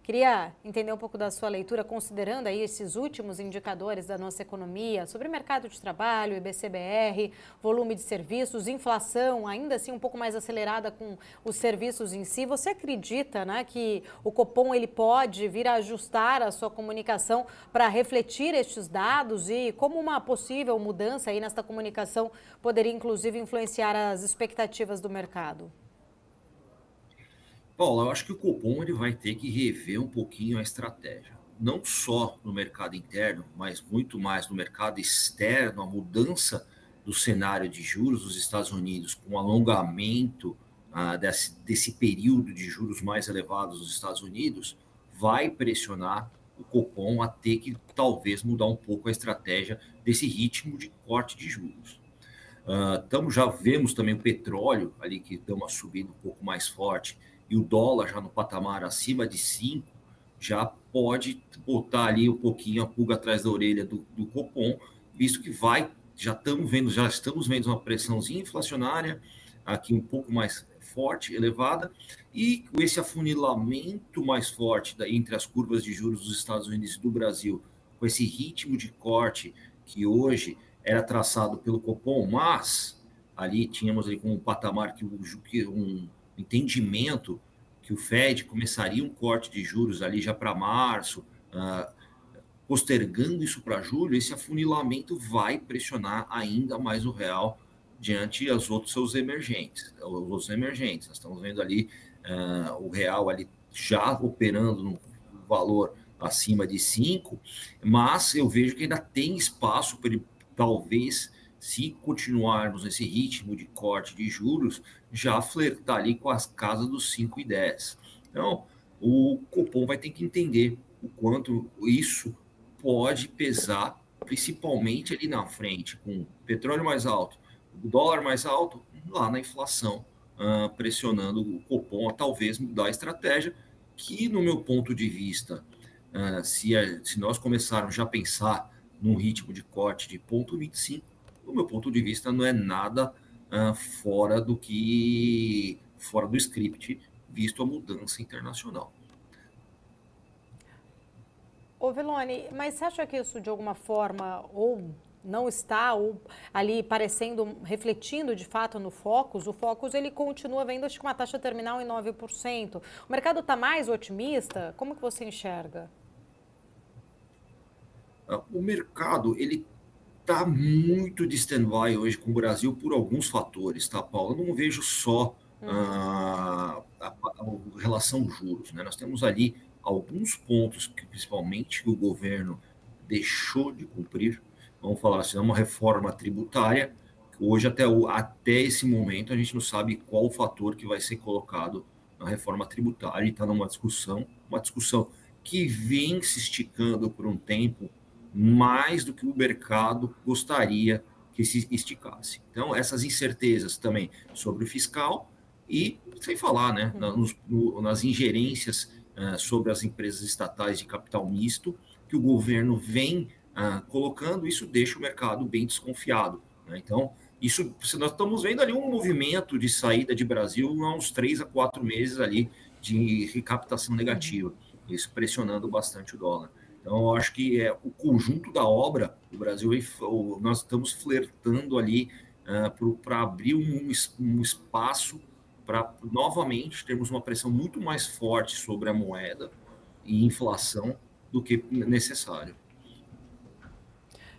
Queria entender um pouco da sua leitura, considerando aí esses últimos indicadores da nossa economia, sobre mercado de trabalho, IBC-BR, volume de serviços, inflação, ainda assim um pouco mais acelerada com os serviços em si. Você acredita, né, que o Copom ele pode vir a ajustar a sua comunicação para refletir estes dados e como uma possível mudança aí nesta comunicação poderia inclusive influenciar as expectativas do mercado? Paulo, eu acho que o Copom ele vai ter que rever um pouquinho a estratégia. Não só no mercado interno, mas muito mais no mercado externo, a mudança do cenário de juros dos Estados Unidos, com o alongamento desse período de juros mais elevados dos Estados Unidos, vai pressionar o Copom a ter que talvez mudar um pouco a estratégia desse ritmo de corte de juros. Já vemos também o petróleo ali que deu uma subida um pouco mais forte e o dólar já no patamar acima de 5 já pode botar ali um pouquinho a pulga atrás da orelha do Copom, visto que já estamos vendo uma pressãozinha inflacionária aqui um pouco mais forte, elevada, e com esse afunilamento mais forte entre as curvas de juros dos Estados Unidos e do Brasil, com esse ritmo de corte que hoje era traçado pelo Copom, mas ali tínhamos ali com um patamar um entendimento que o Fed começaria um corte de juros ali já para março, postergando isso para julho, esse afunilamento vai pressionar ainda mais o real diante os outros seus emergentes. Nós estamos vendo ali o real ali já operando no valor acima de 5, mas eu vejo que ainda tem espaço para ele, talvez, se continuarmos nesse ritmo de corte de juros, já flertar ali com as casas dos 5,10. Então, o Copom vai ter que entender o quanto isso pode pesar, principalmente ali na frente, com o petróleo mais alto, o dólar mais alto, lá na inflação, pressionando o Copom a talvez mudar a estratégia, que no meu ponto de vista, se nós começarmos já a pensar num ritmo de corte de 0,25, no meu ponto de vista não é nada fora do script, visto a mudança internacional. Ô, Velone, mas você acha que isso de alguma forma ou não está, ou ali parecendo, refletindo de fato no Focus? O Focus ele continua vendo acho que uma taxa terminal em 9%. O mercado está mais otimista? Como que você enxerga? O mercado ele está muito de stand-by hoje com o Brasil por alguns fatores, tá, Paulo? Eu não vejo só a relação juros, né? Nós temos ali alguns pontos que, principalmente, o governo deixou de cumprir. Vamos falar assim, é uma reforma tributária. Que hoje, até esse momento, a gente não sabe qual o fator que vai ser colocado na reforma tributária e está numa uma discussão que vem se esticando por um tempo mais do que o mercado gostaria que se esticasse. Então, essas incertezas também sobre o fiscal e, sem falar, né, nas ingerências sobre as empresas estatais de capital misto que o governo vem colocando, isso deixa o mercado bem desconfiado, né? Então, nós estamos vendo ali um movimento de saída de Brasil há uns 3 a 4 meses ali de recaptação negativa, isso pressionando bastante o dólar. Então, eu acho que é o conjunto da obra do Brasil, nós estamos flertando ali para abrir um espaço para novamente termos uma pressão muito mais forte sobre a moeda e inflação do que necessário.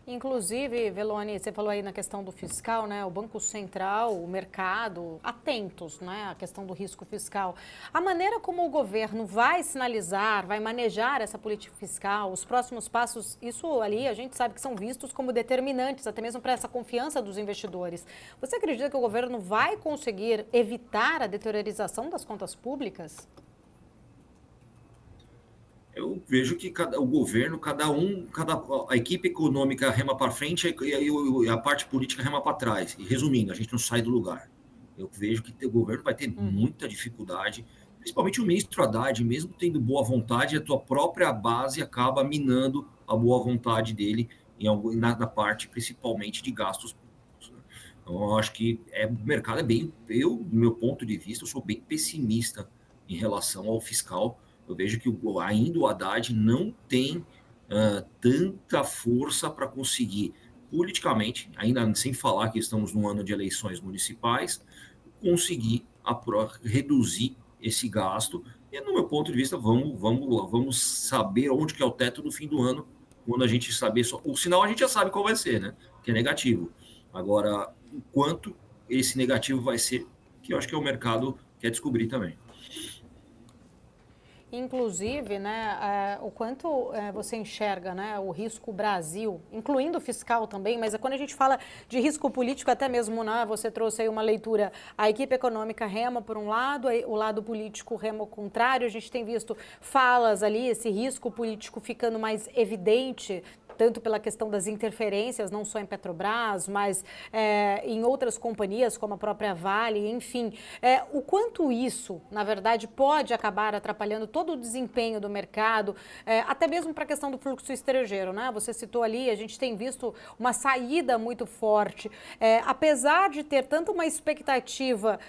Inclusive, Velone, você falou aí na questão do fiscal, né? O Banco Central, o mercado, atentos, né? A questão do risco fiscal. A maneira como o governo vai sinalizar, vai manejar essa política fiscal, os próximos passos, isso ali a gente sabe que são vistos como determinantes, até mesmo para essa confiança dos investidores. Você acredita que o governo vai conseguir evitar a deteriorização das contas públicas? Eu vejo que o governo, a equipe econômica rema para frente e a parte política rema para trás. E resumindo, a gente não sai do lugar. Eu vejo que o governo vai ter muita dificuldade, principalmente o ministro Haddad, mesmo tendo boa vontade, a tua própria base acaba minando a boa vontade dele na parte principalmente de gastos públicos, né? Então, eu acho que o mercado do meu ponto de vista, eu sou bem pessimista em relação ao fiscal Eu vejo que ainda o Haddad não tem tanta força para conseguir, politicamente, ainda sem falar que estamos num ano de eleições municipais, conseguir reduzir esse gasto. E, no meu ponto de vista, vamos saber onde que é o teto no fim do ano, quando a gente saber só. O sinal a gente já sabe qual vai ser, né? Que é negativo. Agora, o quanto esse negativo vai ser, que eu acho que é o mercado quer descobrir também. Inclusive, né, o quanto você enxerga, né, o risco Brasil, incluindo o fiscal também, mas quando a gente fala de risco político, até mesmo, né, você trouxe aí uma leitura, a equipe econômica rema por um lado, o lado político rema ao contrário, a gente tem visto falas ali, esse risco político ficando mais evidente, tanto pela questão das interferências, não só em Petrobras, mas em outras companhias, como a própria Vale, enfim. O quanto isso, na verdade, pode acabar atrapalhando todo o desempenho do mercado, até mesmo para a questão do fluxo estrangeiro, né? Você citou ali, a gente tem visto uma saída muito forte. Apesar de ter tanto uma expectativa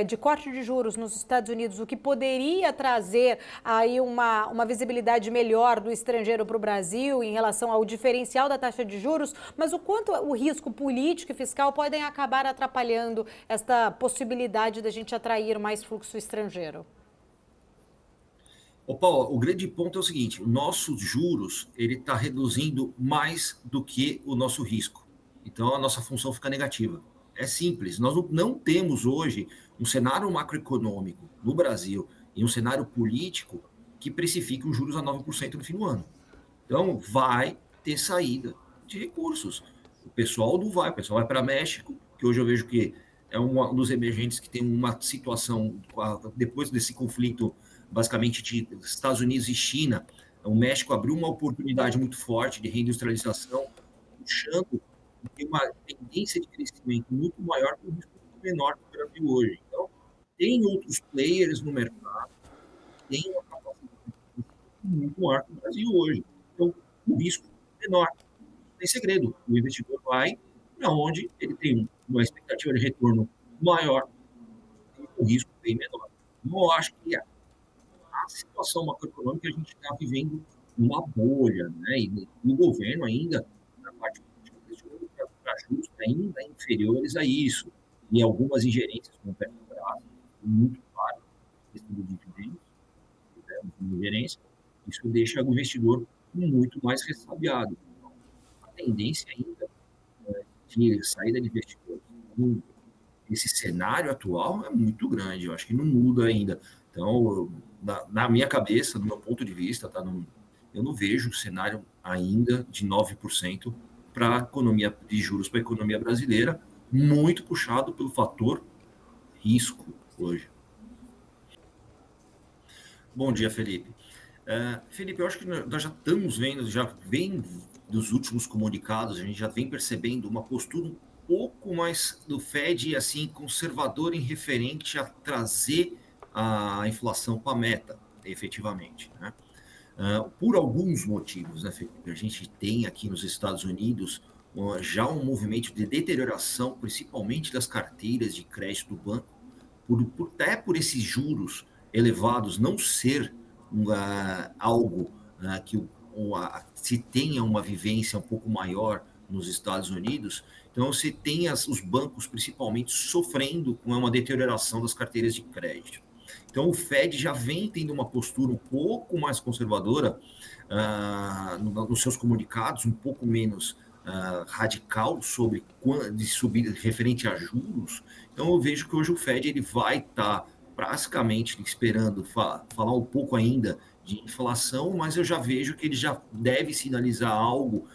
de corte de juros nos Estados Unidos, o que poderia trazer aí uma visibilidade melhor do estrangeiro para o Brasil em relação ao diferencial da taxa de juros, mas o quanto o risco político e fiscal podem acabar atrapalhando esta possibilidade da gente atrair mais fluxo estrangeiro? Paulo, o grande ponto é o seguinte: o nosso juros ele está reduzindo mais do que o nosso risco. Então a nossa função fica negativa. É simples. Nós não temos hoje um cenário macroeconômico no Brasil e um cenário político que precifique os juros a 9% no fim do ano. Então vai ter saída de recursos. O pessoal não vai, o pessoal vai para México, que hoje eu vejo que é um dos emergentes que tem uma situação, depois desse conflito, basicamente de Estados Unidos e China, o México abriu uma oportunidade muito forte de reindustrialização, puxando uma tendência de crescimento muito maior que o risco menor do Brasil hoje. Então, tem outros players no mercado, tem uma capacidade muito maior que o Brasil hoje. Então, o risco é menor. Não tem segredo. O investidor vai para onde ele tem uma expectativa de retorno maior e um risco bem menor. Então, eu acho que a situação macroeconômica a gente está vivendo uma bolha, né? E o governo ainda, na parte para juros ainda inferiores a isso. E algumas ingerências, como o Petrobras, muito claro, a questão do dividendo, de ingerência, isso deixa o investidor muito mais ressabiado. Então, a tendência ainda de saída de investidores nesse cenário atual é muito grande, eu acho que não muda ainda. Então, na minha cabeça, do meu ponto de vista, eu não vejo um cenário ainda de 9% para a economia de juros para a economia brasileira, muito puxado pelo fator risco hoje. Bom dia, Felipe. Felipe, eu acho que nós já estamos vendo, já vem dos últimos comunicados, a gente já vem percebendo uma postura um pouco mais do Fed, assim, conservador em referente a trazer a inflação para a meta, efetivamente, né? Por alguns motivos, né, Felipe? A gente tem aqui nos Estados Unidos já um movimento de deterioração, principalmente das carteiras de crédito do banco, até por esses juros elevados não ser algo que se tenha uma vivência um pouco maior nos Estados Unidos. Então, você tem os bancos, principalmente, sofrendo com uma deterioração das carteiras de crédito. Então, o Fed já vem tendo uma postura um pouco mais conservadora nos seus comunicados, um pouco menos radical de subir referente a juros. Então, eu vejo que hoje o Fed ele vai estar basicamente esperando falar um pouco ainda de inflação, mas eu já vejo que ele já deve sinalizar algo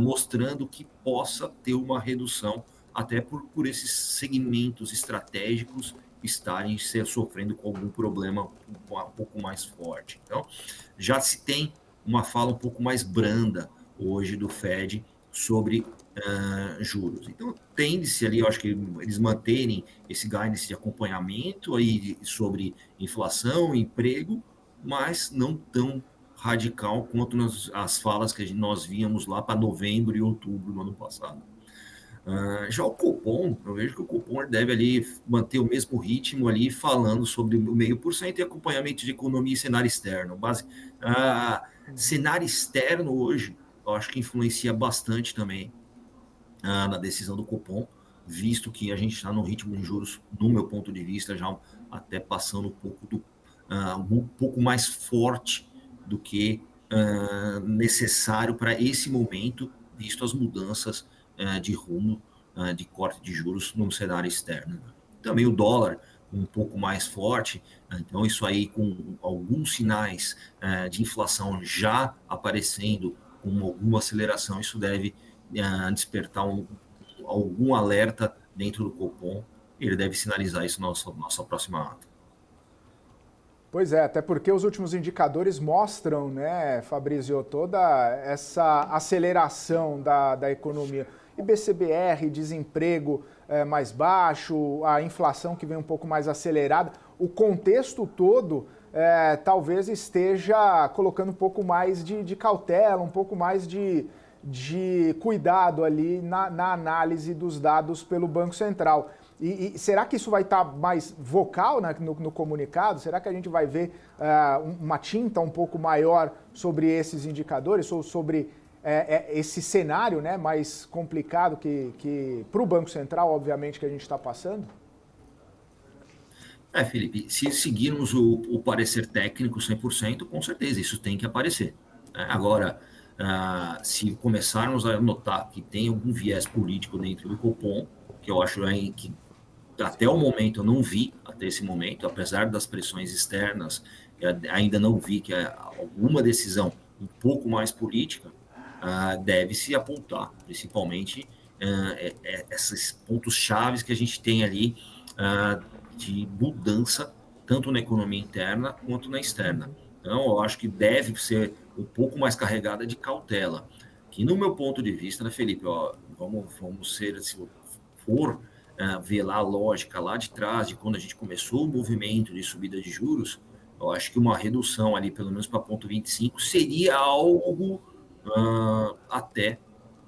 mostrando que possa ter uma redução, até por esses segmentos estratégicos estarem sofrendo com algum problema um pouco mais forte. Então, já se tem uma fala um pouco mais branda hoje do Fed sobre juros. Então, tende-se ali, eu acho que eles manterem esse guidance de acompanhamento aí sobre inflação, emprego, mas não tão radical quanto as falas que nós víamos lá para novembro e outubro do ano passado. Já o Copom, eu vejo que o Copom deve ali manter o mesmo ritmo ali, falando sobre o 0,5% e acompanhamento de economia e cenário externo. Cenário externo hoje, eu acho que influencia bastante também na decisão do Copom, visto que a gente está num ritmo de juros, no meu ponto de vista, já até passando um pouco mais forte do que necessário para esse momento, visto as mudanças de rumo de corte de juros no cenário externo. Também o dólar um pouco mais forte, então isso aí com alguns sinais de inflação já aparecendo, com alguma aceleração, isso deve despertar algum alerta dentro do Copom, e ele deve sinalizar isso na nossa próxima ata. Pois é, até porque os últimos indicadores mostram, né, Fabrício, toda essa aceleração da economia. IBCBR, desemprego mais baixo, a inflação que vem um pouco mais acelerada, o contexto todo talvez esteja colocando um pouco mais de cautela, um pouco mais de cuidado ali na análise dos dados pelo Banco Central. E será que isso vai estar mais vocal, né, no comunicado? Será que a gente vai ver uma tinta um pouco maior sobre esses indicadores, ou sobre esse cenário, né, mais complicado que para o Banco Central, obviamente, que a gente está passando? Felipe, se seguirmos o parecer técnico 100%, com certeza, isso tem que aparecer. Agora, se começarmos a notar que tem algum viés político dentro do Copom, que eu acho que até o momento eu não vi, até esse momento, apesar das pressões externas, ainda não vi que alguma decisão um pouco mais política deve se apontar, principalmente esses pontos chaves que a gente tem ali de mudança, tanto na economia interna quanto na externa. Então, eu acho que deve ser um pouco mais carregada de cautela. Que, no meu ponto de vista, né, Felipe, vamos ser, se for ver lá a lógica lá de trás, de quando a gente começou o movimento de subida de juros, eu acho que uma redução ali, pelo menos para 0,25, seria algo até,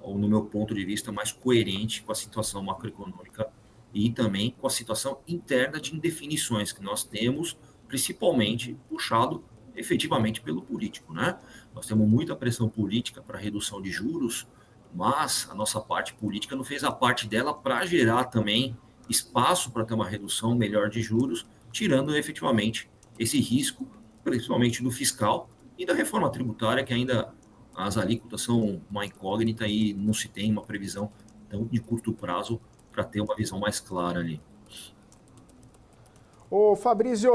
no meu ponto de vista, mais coerente com a situação macroeconômica e também com a situação interna de indefinições que nós temos, principalmente puxado efetivamente pelo político, né? Nós temos muita pressão política para redução de juros, mas a nossa parte política não fez a parte dela para gerar também espaço para ter uma redução melhor de juros, tirando efetivamente esse risco, principalmente do fiscal e da reforma tributária, que ainda as alíquotas são uma incógnita e não se tem uma previsão tão de curto prazo para ter uma visão mais clara ali. Ô Fabrício,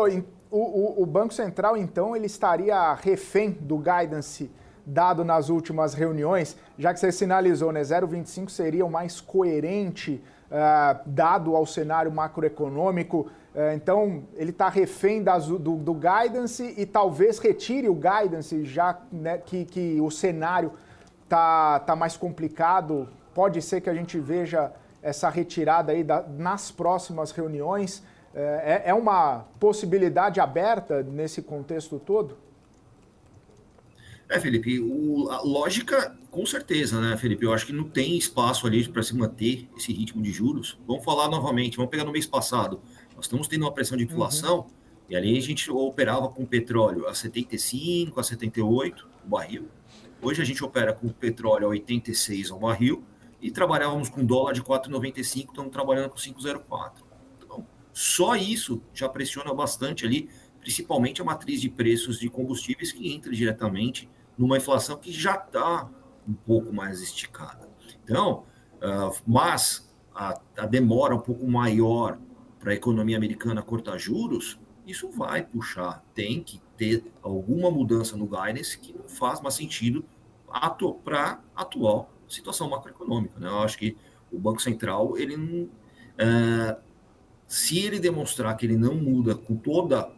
o Banco Central, então, ele estaria refém do guidance dado nas últimas reuniões, já que você sinalizou, né, 0,25 seria o mais coerente dado ao cenário macroeconômico. Então, ele está refém do guidance e talvez retire o guidance, já, né, que o cenário tá mais complicado. Pode ser que a gente veja essa retirada aí nas próximas reuniões. É uma possibilidade aberta nesse contexto todo? Felipe, a lógica, com certeza, né, Felipe? Eu acho que não tem espaço ali para se manter esse ritmo de juros. Vamos falar novamente, vamos pegar no mês passado. Nós estamos tendo uma pressão de inflação, e ali a gente operava com petróleo a 75, a 78 o barril. Hoje a gente opera com petróleo a 86 ao barril e trabalhávamos com dólar de 4,95, estamos trabalhando com 5,04. Então, só isso já pressiona bastante ali, principalmente a matriz de preços de combustíveis, que entra diretamente numa inflação que já está um pouco mais esticada. Então, mas a demora um pouco maior para a economia americana cortar juros, isso vai puxar. Tem que ter alguma mudança no guidance que não faz mais sentido para a atual situação macroeconômica, né? Eu acho que o Banco Central, ele não, se ele demonstrar que ele não muda com toda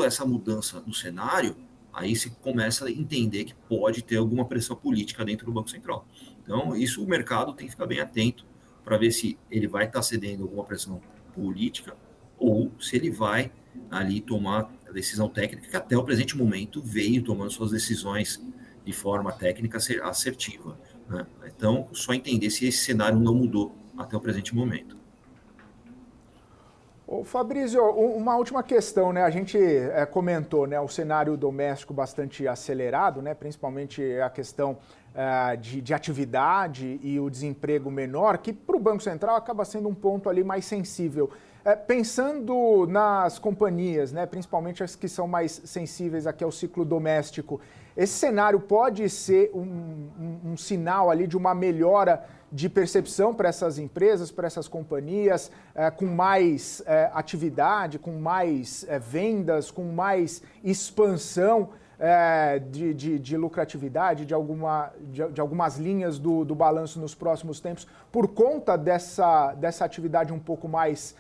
essa mudança no cenário, aí se começa a entender que pode ter alguma pressão política dentro do Banco Central. Então, isso o mercado tem que ficar bem atento para ver se ele vai estar cedendo alguma pressão política ou se ele vai ali tomar a decisão técnica, que até o presente momento veio tomando suas decisões de forma técnica assertiva. né? Então, só entender se esse cenário não mudou até o presente momento. Ô Fabrício, uma última questão, né? A gente comentou, né, o cenário doméstico bastante acelerado, né? Principalmente a questão de atividade e o desemprego menor, que para o Banco Central acaba sendo um ponto ali mais sensível. Pensando nas companhias, né, principalmente as que são mais sensíveis aqui ao ciclo doméstico, esse cenário pode ser um sinal ali de uma melhora de percepção para essas empresas, para essas companhias, com mais atividade, com mais vendas, com mais expansão de lucratividade de algumas linhas do balanço nos próximos tempos, por conta dessa atividade um pouco mais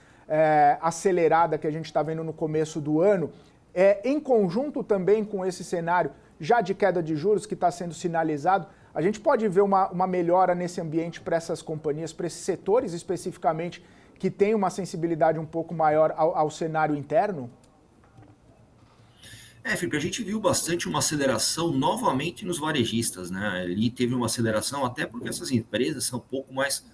acelerada que a gente está vendo no começo do ano, em conjunto também com esse cenário já de queda de juros que está sendo sinalizado, a gente pode ver uma melhora nesse ambiente para essas companhias, para esses setores especificamente, que têm uma sensibilidade um pouco maior ao cenário interno? Felipe, a gente viu bastante uma aceleração novamente nos varejistas, né? Ali teve uma aceleração até porque essas empresas são um pouco mais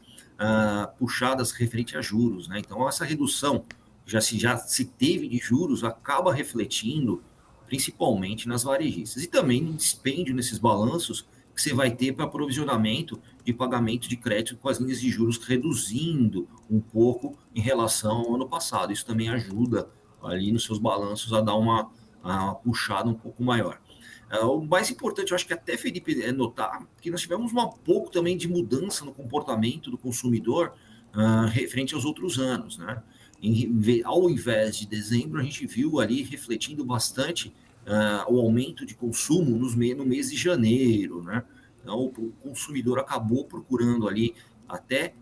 puxadas referente a juros, né? Então, essa redução já se teve de juros acaba refletindo principalmente nas varejistas. E também no dispêndio nesses balanços que você vai ter para provisionamento de pagamento de crédito com as linhas de juros reduzindo um pouco em relação ao ano passado. Isso também ajuda ali nos seus balanços a dar uma puxada um pouco maior. O mais importante, eu acho que até, Felipe, é notar que nós tivemos um pouco também de mudança no comportamento do consumidor referente aos outros anos, né? Ao invés de dezembro, a gente viu ali refletindo bastante o aumento de consumo no mês de janeiro, né? Então, o consumidor acabou procurando ali até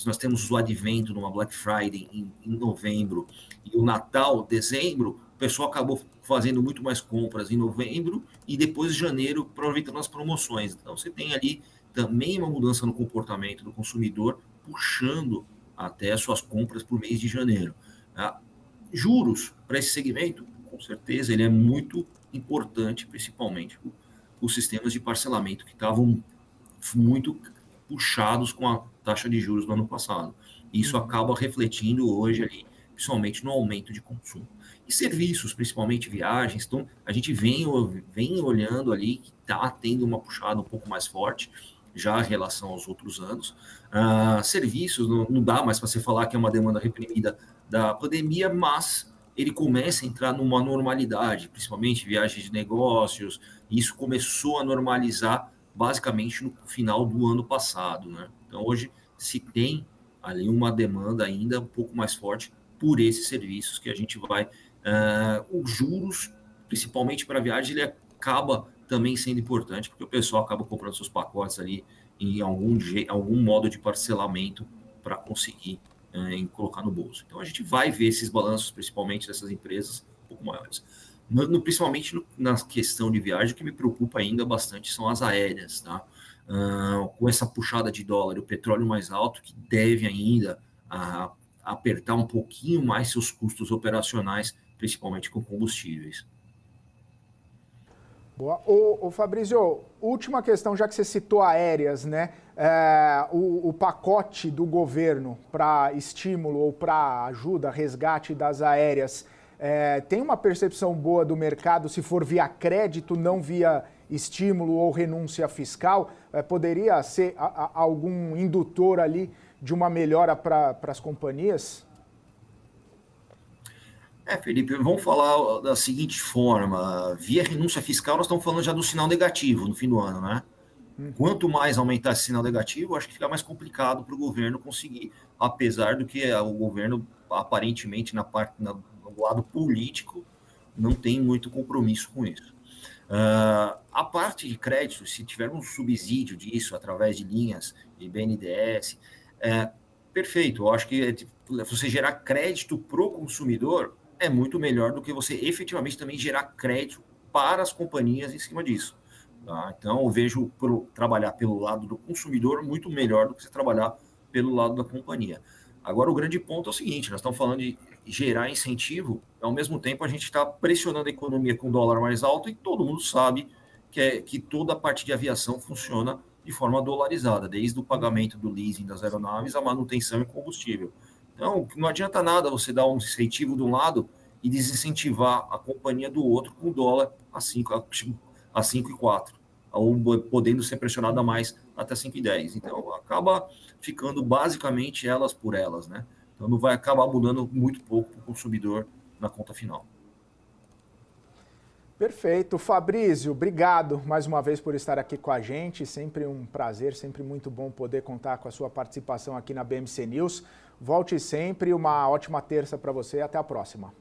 nós temos o advento numa Black Friday em novembro e o Natal, dezembro, o pessoal acabou fazendo muito mais compras em novembro e depois de janeiro, aproveitando as promoções. Então, você tem ali também uma mudança no comportamento do consumidor, puxando até as suas compras por mês de janeiro. Juros para esse segmento, com certeza, ele é muito importante, principalmente os sistemas de parcelamento que estavam muito puxados com a taxa de juros do ano passado. Isso acaba refletindo hoje ali, principalmente no aumento de consumo. E serviços, principalmente viagens, então a gente vem olhando ali que está tendo uma puxada um pouco mais forte, já em relação aos outros anos. Serviços, não dá mais para você falar que é uma demanda reprimida da pandemia, mas ele começa a entrar numa normalidade, principalmente viagens de negócios, e isso começou a normalizar basicamente no final do ano passado, né? Então, hoje se tem ali uma demanda ainda um pouco mais forte por esses serviços que a gente vai... os juros, principalmente para viagem, ele acaba também sendo importante, porque o pessoal acaba comprando seus pacotes ali em algum modo de parcelamento para conseguir colocar no bolso. Então, a gente vai ver esses balanços, principalmente dessas empresas, um pouco maiores. Principalmente na questão de viagem, o que me preocupa ainda bastante são as aéreas, tá? Com essa puxada de dólar, o petróleo mais alto, que deve ainda apertar um pouquinho mais seus custos operacionais, principalmente com combustíveis. Boa. Ô Fabrício, última questão, já que você citou aéreas, né? O pacote do governo para estímulo ou para ajuda, resgate das aéreas, tem uma percepção boa do mercado se for via crédito, não via estímulo ou renúncia fiscal? Poderia ser algum indutor ali de uma melhora para as companhias? Felipe, vamos falar da seguinte forma: via renúncia fiscal, nós estamos falando já do sinal negativo no fim do ano, né? Quanto mais aumentar esse sinal negativo, acho que fica mais complicado para o governo conseguir, apesar do que o governo, aparentemente, no lado político, não tem muito compromisso com isso. A parte de crédito, se tiver um subsídio disso através de linhas de BNDES, perfeito. Eu acho que você gerar crédito para o consumidor é muito melhor do que você efetivamente também gerar crédito para as companhias em cima disso. Tá? Então, eu vejo trabalhar pelo lado do consumidor muito melhor do que você trabalhar pelo lado da companhia. Agora, o grande ponto é o seguinte: nós estamos falando de gerar incentivo, ao mesmo tempo a gente está pressionando a economia com o dólar mais alto e todo mundo sabe que toda a parte de aviação funciona de forma dolarizada, desde o pagamento do leasing das aeronaves, a manutenção e combustível. Então, não adianta nada você dar um incentivo de um lado e desincentivar a companhia do outro com o dólar a 5,4, ou podendo ser pressionada mais até 5,10. Então, acaba ficando basicamente elas por elas, né? Então, não vai acabar mudando muito pouco para o consumidor na conta final. Perfeito. Fabrício, obrigado mais uma vez por estar aqui com a gente. Sempre um prazer, sempre muito bom poder contar com a sua participação aqui na BMC News. Volte sempre, uma ótima terça para você e até a próxima.